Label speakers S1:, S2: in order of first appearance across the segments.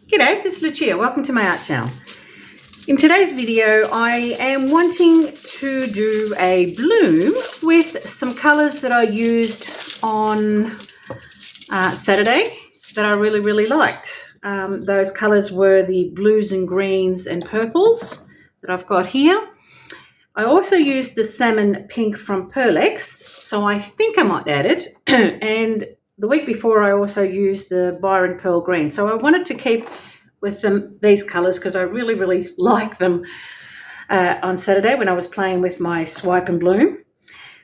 S1: G'day, this is Lucia. Welcome to my art channel. In today's video, I am wanting to do a bloom with some colours that I used on Saturday that I really liked. Those colours were the blues and greens and purples that I've got here. I also used the salmon pink from Pearlex, so I think I might add it. And the week before, I also used the Byron pearl green. So I wanted to keep with these colours because I really like them on Saturday when I was playing with my swipe and bloom.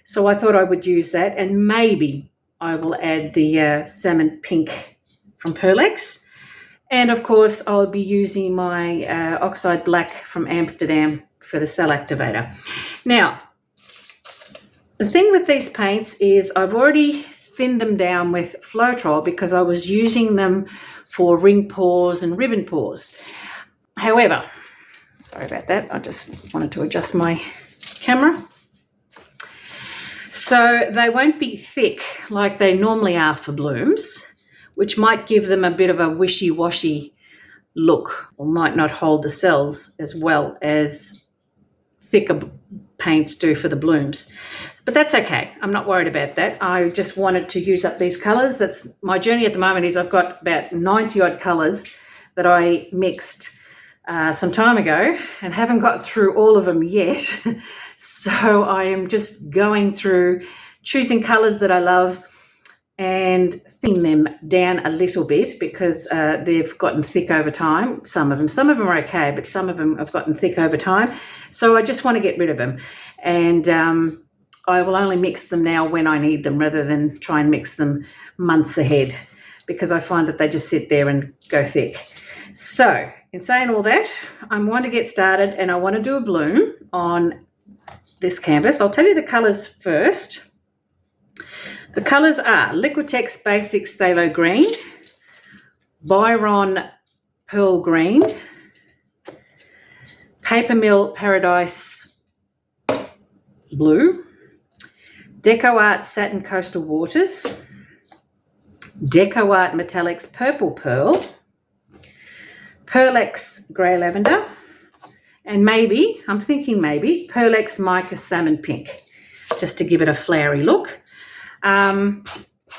S1: So I thought I would use that, and maybe I will add the salmon pink from Pearlex. And of course, I'll be using my Oxide black from Amsterdam for the cell activator. Now, the thing with these paints is I've already thinned them down with Floetrol because I was using them for ring pours and ribbon pours. However, sorry about that, I just wanted to adjust my camera. So they won't be thick like they normally are for blooms, which might give them a bit of a wishy-washy look, or might not hold the cells as well as thicker paints do for the blooms. But that's okay. I'm not worried about that. I just wanted to use up these colours. That's my journey at the moment. Is I've got about 90 odd colours that I mixed some time ago and haven't got through all of them yet. So I am just going through, choosing colours that I love and thinning them down a little bit because they've gotten thick over time. Some of them are okay, but some of them have gotten thick over time. So I just want to get rid of them. And I will only mix them now when I need them rather than try and mix them months ahead because I find that they just sit there and go thick. So in saying all that, I want to get started and I want to do a bloom on this canvas. I'll tell you the colours first. The colours are Liquitex Basic Pthalo Green, Byron Pearl Green, Papermill Paradise Blue, Decoart Satin Coastal Waters, Decoart Metallics Purple Pearl, Pearlex Grey Lavender, and maybe, I'm thinking maybe, Pearlex Mica Salmon Pink, just to give it a flowery look. I'm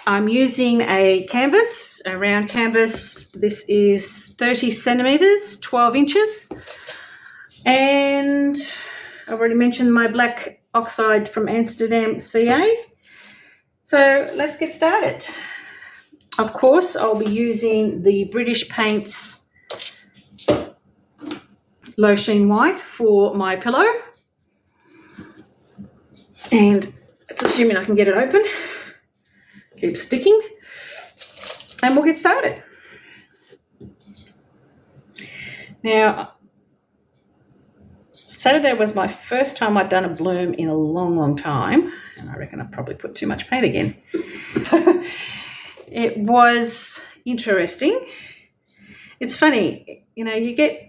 S1: using a canvas, a round canvas. This is 30 centimetres, 12 inches. And I've already mentioned my black Oxide from Amsterdam CA. So let's get started. Of course, I'll be using the British Paints Low Sheen White for my pillow. And it's assuming I can get it open. Keep sticking. And we'll get started. Now, Saturday was my first time I'd done a bloom in a long time, and I reckon I probably put too much paint again. It was interesting. It's funny, you know,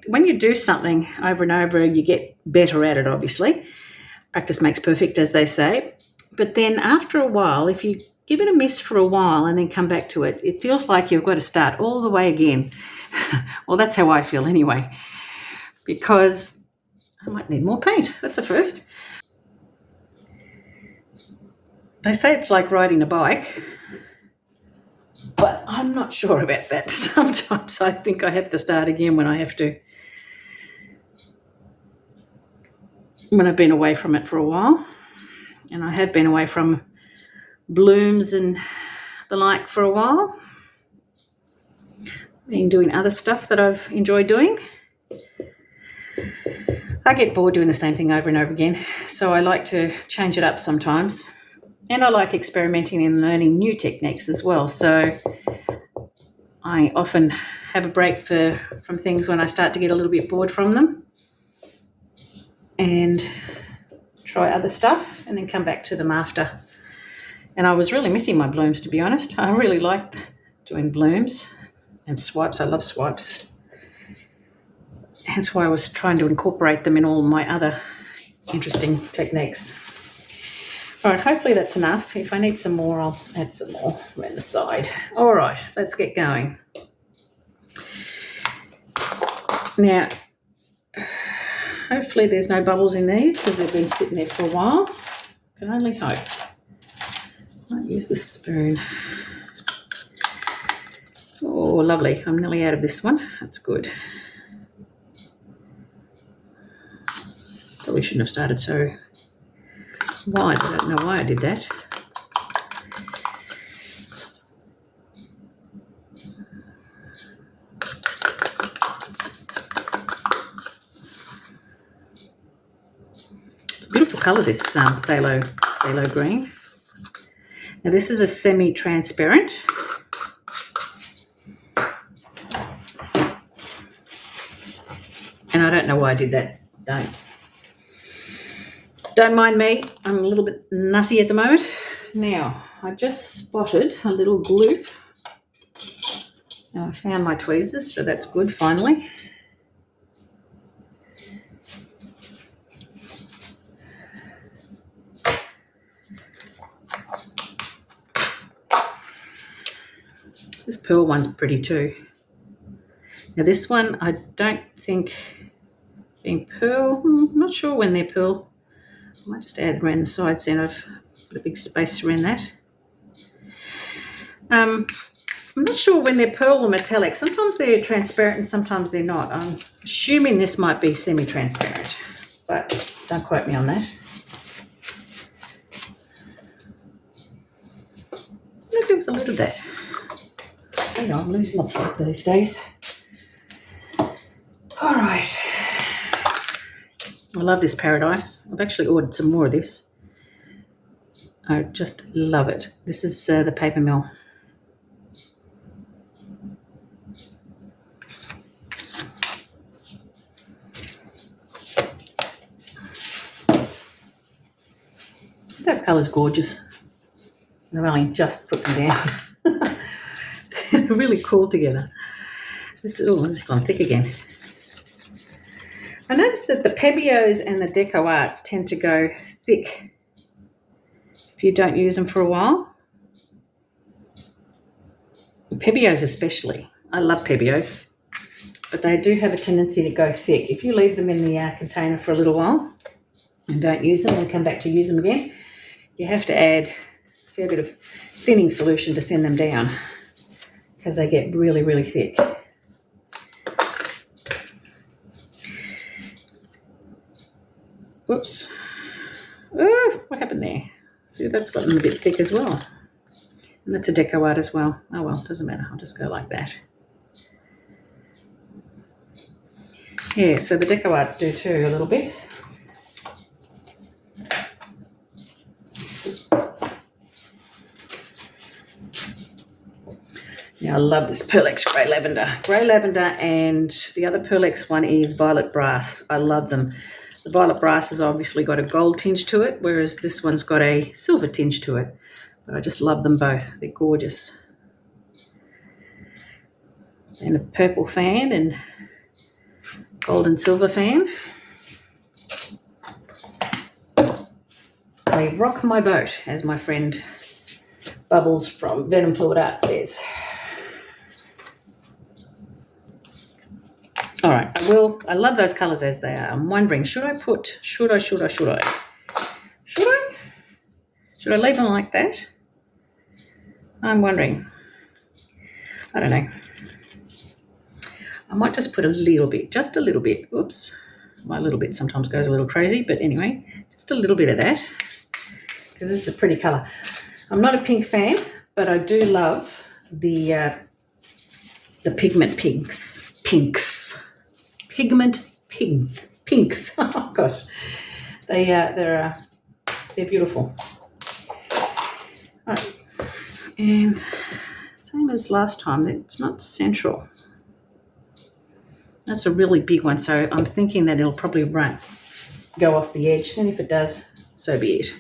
S1: when you do something over and over, you get better at it, obviously. Practice makes perfect, as they say. But then after a while, if you give it a miss for a while and then come back to it, it feels like you've got to start all the way again. Well, that's how I feel anyway, because I might need more paint. That's a first. They say it's like riding a bike, but I'm not sure about that. Sometimes I think I have to start again when I've been away from it for a while. And I have been away from blooms and the like for a while. Been doing other stuff that I've enjoyed doing. I get bored doing the same thing over and over again, so I like to change it up sometimes. And I like experimenting and learning new techniques as well. So I often have a break from things when I start to get a little bit bored from them and try other stuff and then come back to them after. And I was really missing my blooms, to be honest. I really like doing blooms and swipes. I love swipes. Hence why I was trying to incorporate them in all my other interesting techniques. All right, hopefully that's enough. If I need some more, I'll add some more around the side. All right, let's get going. Now, hopefully there's no bubbles in these because they've been sitting there for a while. Can only hope. Might use the spoon. Oh, lovely. I'm nearly out of this one. That's good. Probably shouldn't have started so wide. I don't know why I did that. It's a beautiful colour, this phthalo green. Now this is a semi-transparent. And I don't know why I did that. Don't mind me. I'm a little bit nutty at the moment. Now, I just spotted a little gloop. Now I found my tweezers, so that's good finally. This pearl one's pretty too. Now this one, I don't think being pearl, I'm not sure when they're pearl. I might just add around the sides then. I've put a big space around that. I'm not sure when they're pearl or metallic. Sometimes they're transparent and sometimes they're not. I'm assuming this might be semi-transparent, but don't quote me on that. I'll do with a little of that. You know, I'm losing the plot these days. All right. I love this Paradise. I've actually ordered some more of this. I just love it. This is the Papermill. Those colours gorgeous. I've only just put them down. They're really cool together. This has gone thick again. I noticed that the Pebios and the Decoarts tend to go thick if you don't use them for a while. The Pebios especially. I love Pebios, but they do have a tendency to go thick. If you leave them in the container for a little while and don't use them and come back to use them again, you have to add a fair bit of thinning solution to thin them down because they get really, really thick. Whoops. Oh, what happened there? See, that's gotten a bit thick as well. And that's a Decoart as well. Oh well, doesn't matter. I'll just go like that. Yeah, so the Decoarts do too a little bit. Now I love this Pearlex Grey Lavender. Grey Lavender, and the other Pearlex one is Violet Brass. I love them. The Violet Brass has obviously got a gold tinge to it, whereas this one's got a silver tinge to it. But I just love them both. They're gorgeous. And a purple fan and gold and silver fan. They rock my boat, as my friend Bubbles from Venom Fluid Art says. All right, I love those colours as they are. I'm wondering, should I leave them like that? I'm wondering. I don't know. I might just put a little bit, just a little bit. Oops. My little bit sometimes goes a little crazy, but anyway, just a little bit of that because this is a pretty colour. I'm not a pink fan, but I do love the pigment pinks. Pigment pinks. Oh gosh, they're beautiful. All right. And same as last time, it's not central. That's a really big one, so I'm thinking that it'll probably go off the edge, and if it does, so be it.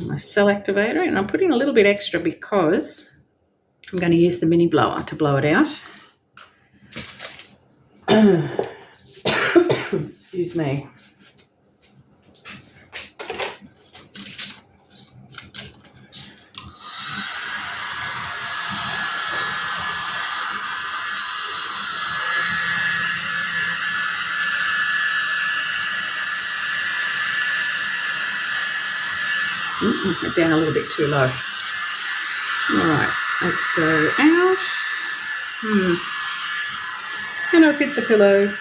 S1: My cell activator, and I'm putting a little bit extra because I'm going to use the mini blower to blow it out. Excuse me. Went down a little bit too low. All right, let's go out. And I'll fit the pillow.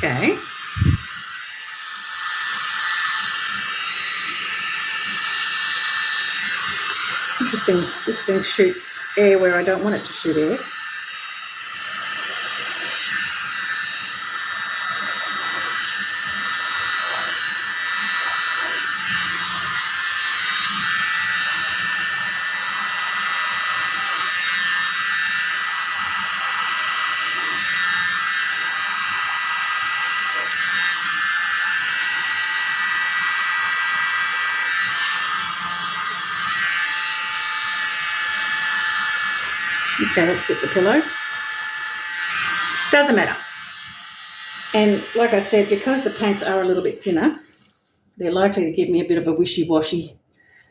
S1: Okay. It's interesting, this thing shoots air where I don't want it to shoot air. Okay, let's hit the pillow. Doesn't matter. And like I said, because the paints are a little bit thinner, they're likely to give me a bit of a wishy-washy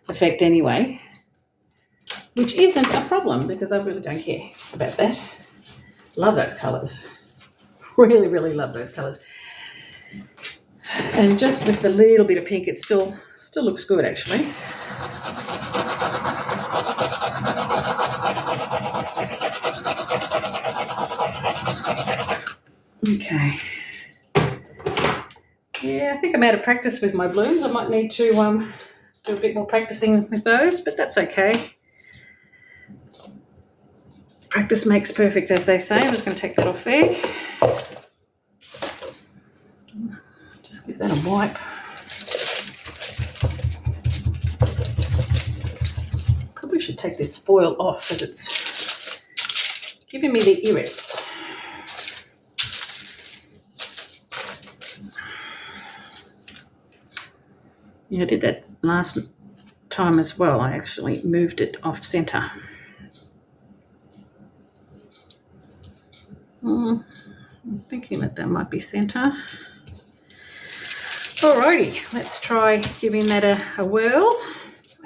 S1: effect anyway, which isn't a problem because I really don't care about that. Love those colours. Really, really love those colours. And just with the little bit of pink, it still looks good actually. Okay. Yeah, I think I'm out of practice with my blooms. I might need to do a bit more practicing with those, but that's okay. Practice makes perfect, as they say. I'm just going to take that off there. Just give that a wipe. Probably should take this foil off because it's giving me the irrits. Yeah, I did that last time as well. I actually moved it off centre. I'm thinking that might be centre. Alrighty, let's try giving that a whirl.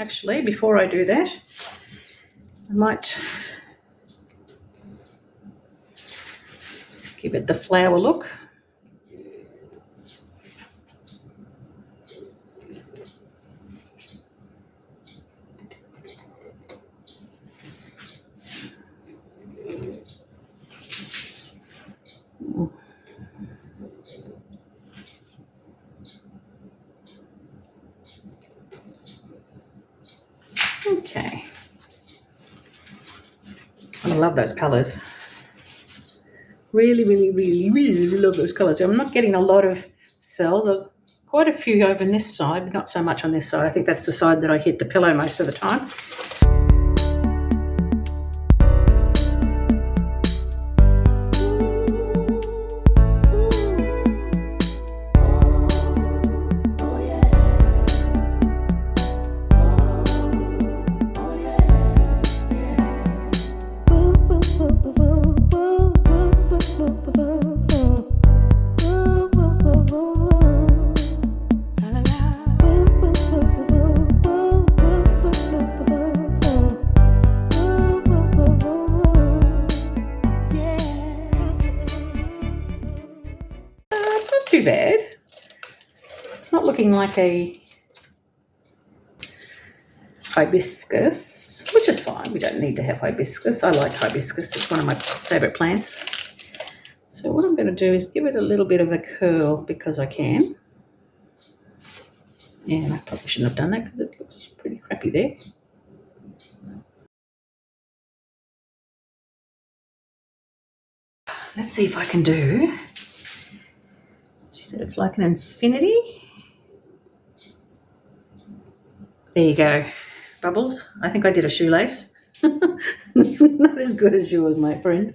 S1: Actually, before I do that, I might give it the flower look. Okay. I love those colours. Really, really, really, really love those colours. I'm not getting a lot of cells. Quite a few over on this side, but not so much on this side. I think that's the side that I hit the pillow most of the time. Too bad. It's not looking like a hibiscus, which is fine. We don't need to have hibiscus. I like hibiscus. It's one of my favourite plants. So what I'm going to do is give it a little bit of a curl because I can. And I probably shouldn't have done that because it looks pretty crappy there. Let's see if I can do. She said it's like an infinity. There you go. Bubbles. I think I did a shoelace. Not as good as yours, my friend.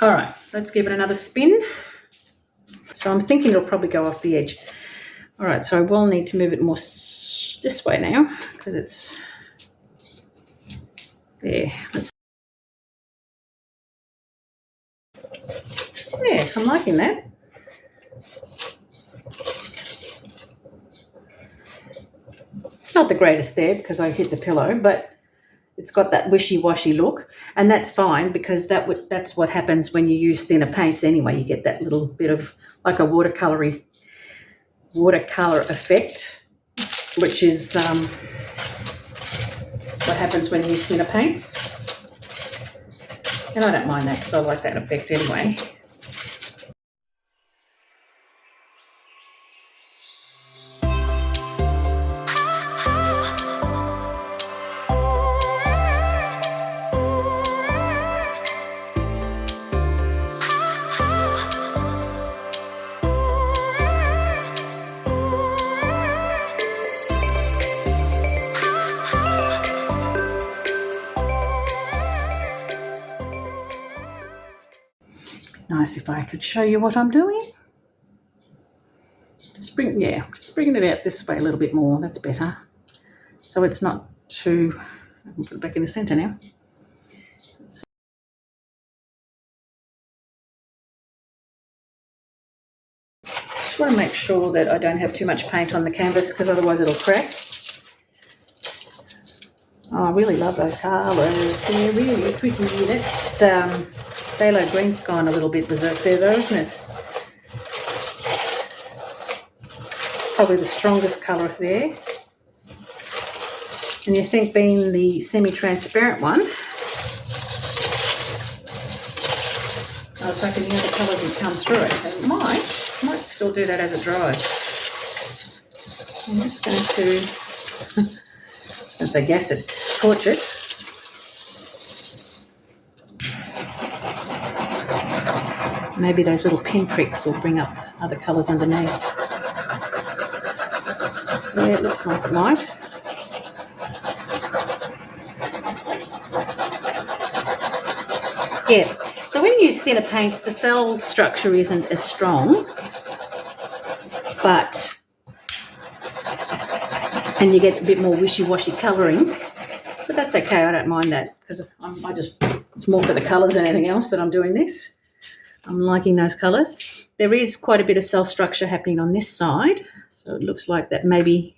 S1: All right, let's give it another spin. So I'm thinking it'll probably go off the edge. All right, so I will need to move it more this way now because it's there. Yeah, I'm liking that. Not the greatest there because I hit the pillow, but it's got that wishy-washy look, and that's fine because that's what happens when you use thinner paints anyway. You get that little bit of like a watercolor effect, which is what happens when you use thinner paints. And I don't mind that because I like that effect anyway. Nice if I could show you what I'm doing. Just bringing it out this way a little bit more. That's better. So it's not too. I'll put it back in the centre now. Just want to make sure that I don't have too much paint on the canvas because otherwise it'll crack. Oh, I really love those colours. They're really pretty. That phthalo green's gone a little bit berserk there though, isn't it? Probably the strongest colour there. And you think being the semi-transparent one, I was hoping the other colours would come through it. It might still do that as it dries. I'm just going to, as I guess it, torch it. Maybe those little pinpricks will bring up other colours underneath. Yeah, it looks like it might. Yeah, so when you use thinner paints, the cell structure isn't as strong, and you get a bit more wishy-washy colouring, but that's okay, I don't mind that, because it's more for the colours than anything else that I'm doing this. I'm liking those colours. There is quite a bit of cell structure happening on this side, so it looks like that maybe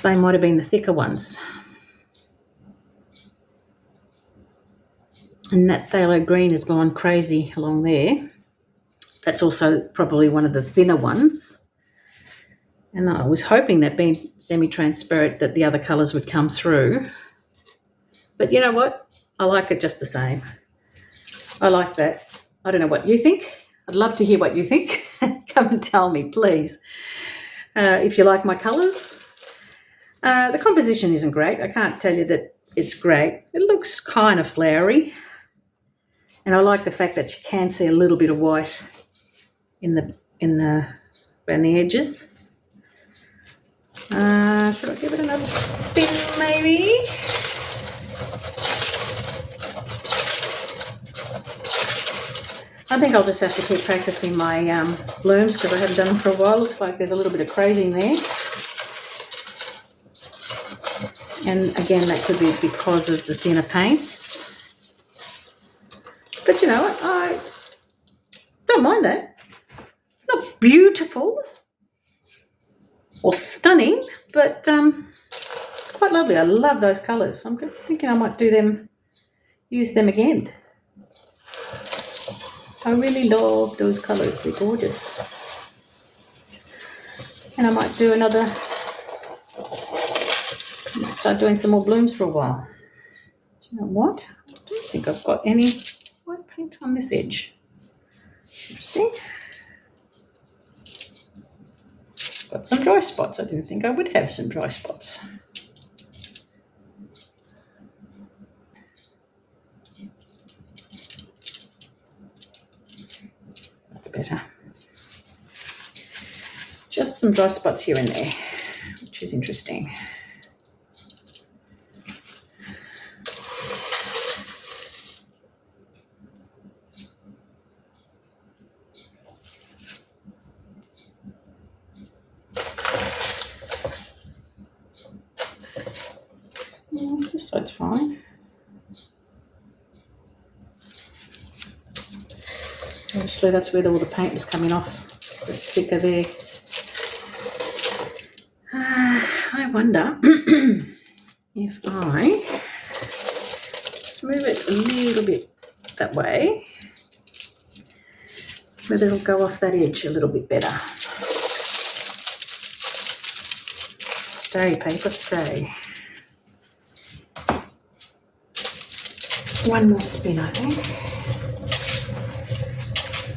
S1: they might have been the thicker ones. And that phthalo green has gone crazy along there. That's also probably one of the thinner ones. And I was hoping that being semi-transparent that the other colours would come through. But you know what? I like it just the same. I like that. I don't know what you think. I'd love to hear what you think. Come and tell me, please. If you like my colours. The composition isn't great. I can't tell you that it's great. It looks kind of flowery. And I like the fact that you can see a little bit of white around the edges. Should I give it another spin maybe? I think I'll just have to keep practicing my blooms because I haven't done them for a while. Looks like there's a little bit of crazing there. And again, that could be because of the thinner paints. But you know what? I don't mind that. Not beautiful or stunning, but it's quite lovely. I love those colours. I'm thinking I might use them again. I really love those colours. They're gorgeous. And I might do start doing some more blooms for a while. Do you know what? I don't think I've got any white paint on this edge. Interesting. Got some dry spots. I didn't think I would have some dry spots. That's better. Just some dry spots here and there, which is interesting. This side's fine. Obviously that's where all the paint was coming off. It's thicker there. I wonder if I smooth it a little bit that way, whether it'll go off that edge a little bit better. Stay, paper, stay. One more spin, I think.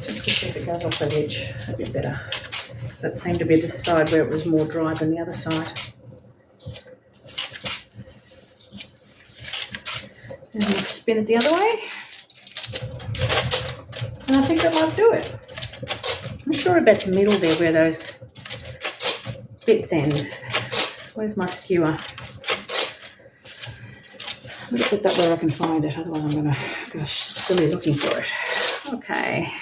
S1: Just to see if it goes off that edge a bit better. Because that seemed to be the side where it was more dry than the other side. And we'll spin it the other way. And I think that might do it. I'm sure about the middle there where those bits end. Where's my skewer? I'm going to put that where I can find it, otherwise I'm going to go silly looking for it. Okay.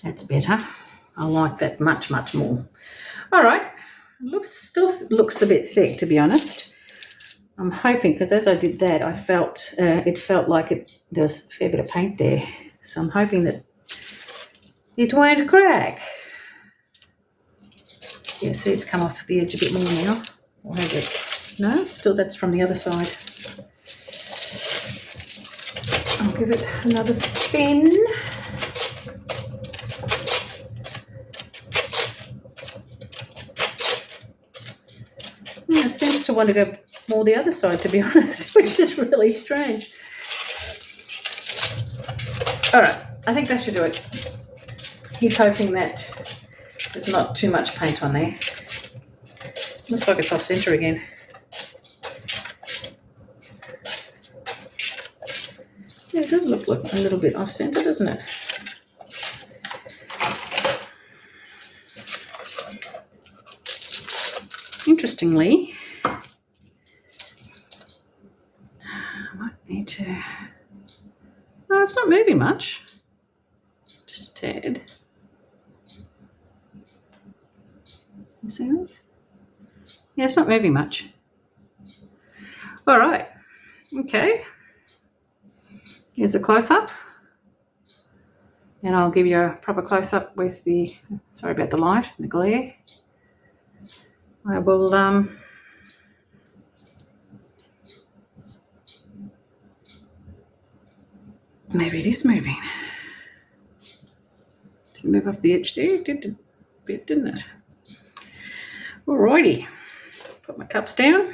S1: That's better. I like that much, much more. All right, it still looks a bit thick, to be honest. I'm hoping, because as I did that, I felt it felt like there was a fair bit of paint there. So I'm hoping that it won't crack. Yeah, see, it's come off the edge a bit more now. Or has it? No, still that's from the other side. I'll give it another spin. It seems to want to go more the other side, to be honest, which is really strange. All right, I think that should do it. He's hoping that there's not too much paint on there. Looks like it's off center again. Yeah, it does look like a little bit off center, doesn't it? Interestingly, I might need to... Oh, it's not moving much. Just a tad. You see that? Yeah, it's not moving much. All right. Okay. Here's a close-up. And I'll give you a proper close-up with the... Sorry about the light and the glare. I will maybe it is moving. Did it move off the edge there? It did a bit, didn't it? Alrighty. Put my cups down.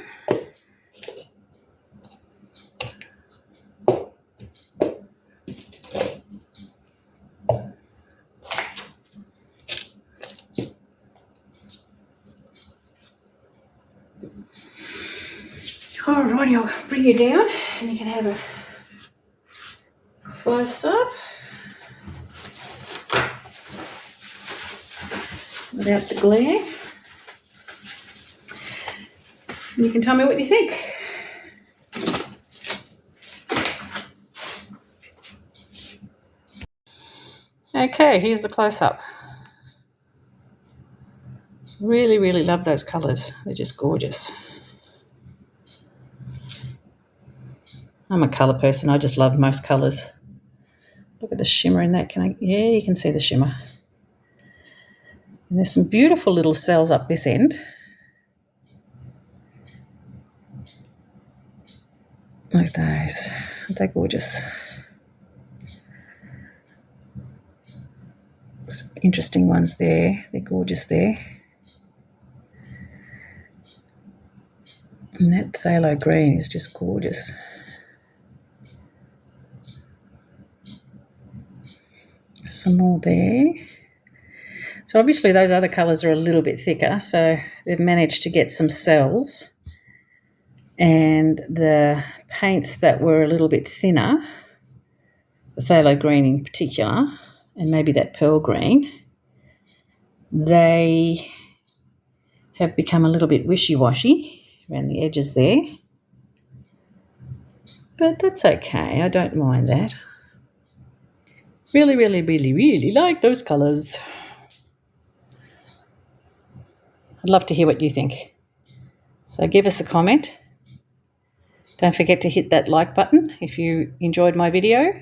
S1: Alrighty, I'll bring you down and you can have a close up without the glare. And you can tell me what you think. Okay, here's the close up. Really, really love those colours. They're just gorgeous. I'm a colour person. I just love most colours. Look at the shimmer in that. Yeah, you can see the shimmer. And there's some beautiful little cells up this end. Look at those. Aren't they gorgeous? Some interesting ones there. They're gorgeous there. And that phthalo green is just gorgeous. Some more there. So obviously those other colours are a little bit thicker, so they've managed to get some cells. And the paints that were a little bit thinner, the phthalo green in particular, and maybe that pearl green, they have become a little bit wishy-washy around the edges there. But that's okay, I don't mind that. Really, really, really, really like those colours. I'd love to hear what you think. So give us a comment. Don't forget to hit that like button if you enjoyed my video.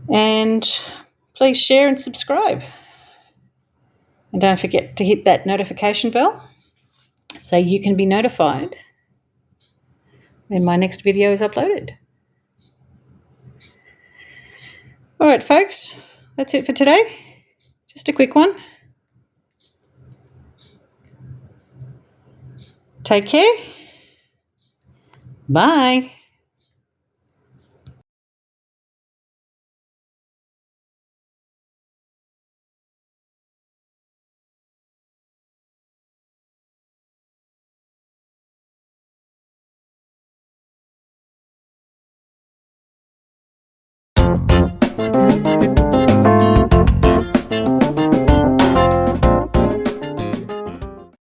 S1: And please share and subscribe. And don't forget to hit that notification bell so you can be notified when my next video is uploaded. All right, folks, that's it for today. Just a quick one. Take care. Bye.